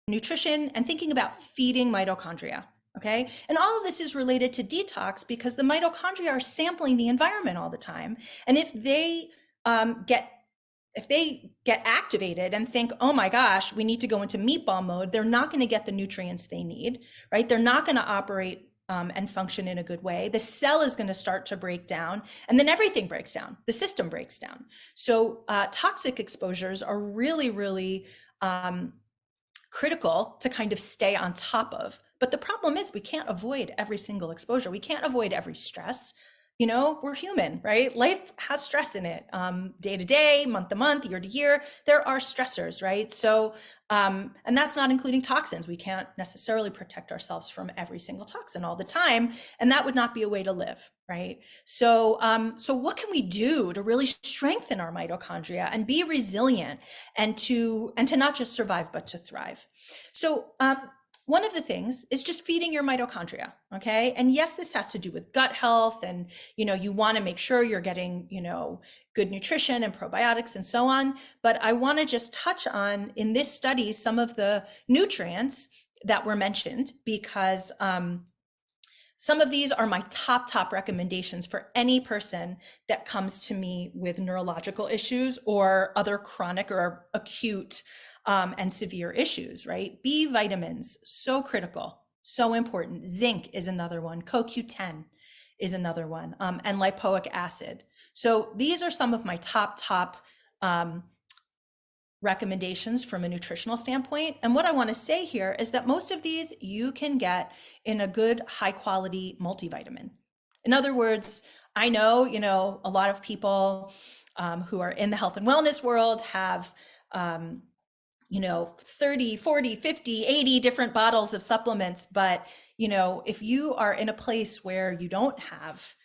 nutrition and thinking about feeding mitochondria. Okay. And all of this is related to detox because the mitochondria are sampling the environment all the time. And if they get activated and think, oh my gosh, we need to go into meatball mode, they're not going to get the nutrients they need, right? They're not going to operate and function in a good way. The cell is going to start to break down, and then everything breaks down. The system breaks down. So toxic exposures are really, really critical to kind of stay on top of. But the problem is we can't avoid every single exposure. We can't avoid every stress. You know, we're human, right? Life has stress in it, day to day, month to month, year to year. There are stressors, right? So, and that's not including toxins. We can't necessarily protect ourselves from every single toxin all the time, and that would not be a way to live, right? So, so what can we do to really strengthen our mitochondria and be resilient, and to not just survive but to thrive? So, one of the things is just feeding your mitochondria, okay? And yes, this has to do with gut health, and you want to make sure you're getting good nutrition and probiotics and so on. But I want to just touch on, in this study, some of the nutrients that were mentioned, because some of these are my top recommendations for any person that comes to me with neurological issues or other chronic or acute and severe issues, right? B vitamins, so critical, so important. Zinc is another one. CoQ10 is another one, and lipoic acid. So these are some of my top recommendations from a nutritional standpoint. And what I want to say here is that most of these you can get in a good, high quality multivitamin. In other words, I know, a lot of people who are in the health and wellness world have 30, 40, 50, 80 different bottles of supplements. But, if you are in a place where you don't have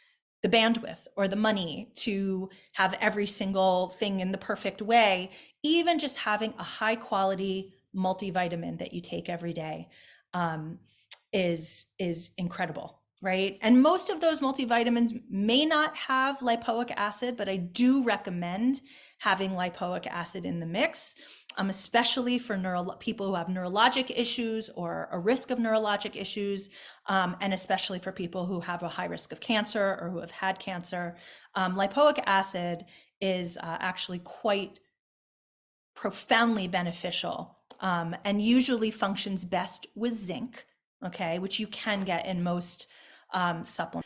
the bandwidth or the money to have every single thing in the perfect way, even just having a high quality multivitamin that you take every day is incredible, right? And most of those multivitamins may not have lipoic acid, but I do recommend having lipoic acid in the mix, especially for people who have neurologic issues or a risk of neurologic issues, and especially for people who have a high risk of cancer or who have had cancer. Lipoic acid is actually quite profoundly beneficial, and usually functions best with zinc, okay, which you can get in most supplements.